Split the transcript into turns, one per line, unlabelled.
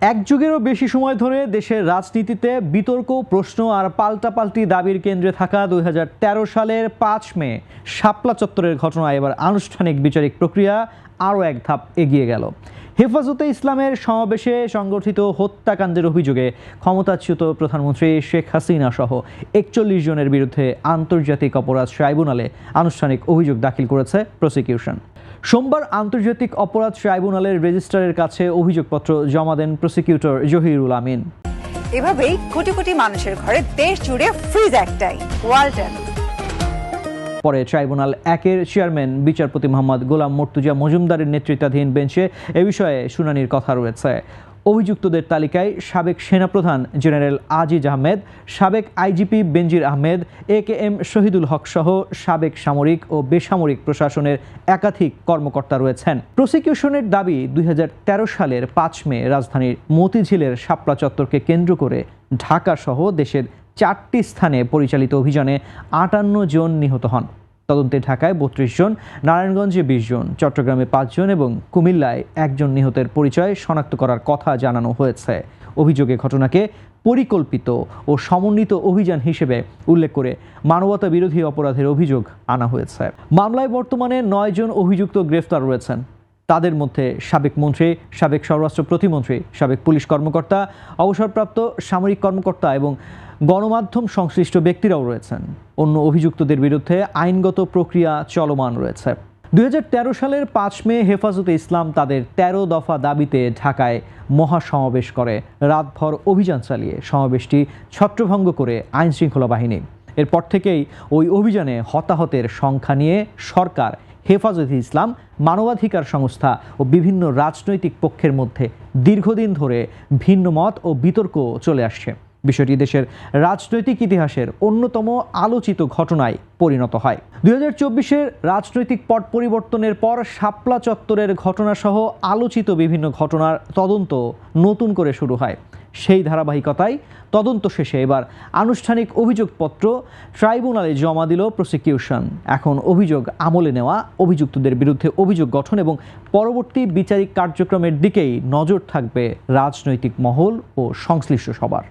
এক যুগেরও বেশি সময় ধরে দেশের রাজনীতিতে বিতর্ক, প্রশ্ন আর পাল্টাপাল্টি দাবির কেন্দ্রে থাকা 2013 সালের 5 মে শাপলা চত্বরের ঘটনায় এবার আনুষ্ঠানিক বিচারিক প্রক্রিয়া আরও এক ধাপ এগিয়ে গেল। হেফাজতে ইসলামের সমাবেশে সংগঠিত হত্যাকাণ্ডের অভিযোগে ক্ষমতাচ্যুত প্রধানমন্ত্রী শেখ হাসিনা সহ 41 জনের বিরুদ্ধে আন্তর্জাতিক অপরাধ ট্রাইব্যুনালে আনুষ্ঠানিক অভিযোগ দাখিল করেছে প্রসিকিউশন। সোমবার আন্তর্জাতিক অপরাধ ট্রাইব্যুনালের রেজিস্ট্রারের কাছে অভিযোগপত্র জমা দেন প্রসিকিউটর জহিরুল আমিন।
এভাবেই কোটি কোটি মানুষের ঘরে দেশ জুড়ে ফ্রিজ একটাই, ওয়ালটন।
পরে ট্রাইব্যুনাল 1-এর চেয়ারম্যান বিচারপতি মোহাম্মদ গোলাম মর্তুজা মজুমদারের নেতৃত্বাধীন বেঞ্চে এ বিষয়ে শুনানির কথা রয়েছে। অভিযুক্তদের তালিকায় সাবেক সেনাপ্রধান জেনারেল আজিজ আহমেদ, সাবেক আইজিপি বেনজির আহমেদ, AKM শহীদুল হক সহ সাবেক সামরিক ও বেসামরিক প্রশাসনের একাধিক কর্মকর্তা রয়েছেন। প্রসিকিউশনের দাবি, 2013 সালের 5 মে রাজধানীর মতিঝিলের শাপলা চত্বরকে কেন্দ্র করে ঢাকা সহ দেশের 4টি স্থানে পরিচালিত অভিযানে 58 জন নিহত হন। তদন্তে ঢাকায় 32 জন, নারায়ণগঞ্জে 20 জন, চট্টগ্রামে 5 জন এবং কুমিল্লায় 1 জন নিহতের পরিচয় শনাক্ত করার কথা জানানো হয়েছে। অভিযোগে ঘটনাকে পরিকল্পিত ও সমন্বিত অভিযান হিসেবে উল্লেখ করে মানবতা বিরোধী অপরাধের অভিযোগ আনা হয়েছে। মামলায় বর্তমানে 9 জন অভিযুক্ত গ্রেফতার রয়েছেন। তাদের মধ্যে সাবেক মন্ত্রী, সাবেক স্বরাষ্ট্র প্রতিমন্ত্রী, সাবেক পুলিশ কর্মকর্তা, অবসরপ্রাপ্ত সামরিক কর্মকর্তা এবং গণমাধ্যম সংশ্লিষ্ট ব্যক্তিরাও রয়েছেন। অন্য অভিযুক্তদের বিরুদ্ধে আইনগত প্রক্রিয়া চলমান রয়েছে। 2013 সালের 5 মে হেফাজতে ইসলাম তাদের 13 দফা দাবিতে ঢাকায় মহাসমাবেশ করে। রাতভর অভিযান চালিয়ে সমাবেশটি ছত্রভঙ্গ করে আইন শৃঙ্খলা বাহিনী। এরপর থেকেই ওই অভিযানে হতাহতের সংখ্যা নিয়ে সরকার, হেফাজতে ইসলাম, মানবাধিকার সংস্থা ও বিভিন্ন রাজনৈতিক পক্ষের মধ্যে দীর্ঘদিন ধরে ভিন্ন মত ও বিতর্ক চলে আসছে। বিষয়টি দেশের রাজনৈতিক ইতিহাসের অন্যতম আলোচিত ঘটনায় পরিণত হয়। 2024-এর রাজনৈতিক পট পরিবর্তনের পর শাপলা চত্বরের ঘটনাসহ আলোচিত বিভিন্ন ঘটনার তদন্ত নতুন করে শুরু হয়। সেই ধারাবাহিকতায় তদন্ত শেষে এবার আনুষ্ঠানিক অভিযোগপত্র ট্রাইব্যুনালে জমা দিল প্রসিকিউশন। এখন অভিযোগ আমলে নেওয়া, অভিযুক্তদের বিরুদ্ধে অভিযোগ গঠন এবং পরবর্তী বিচারিক কার্যক্রমের দিকেই নজর থাকবে রাজনৈতিক মহল ও সংশ্লিষ্ট সবার।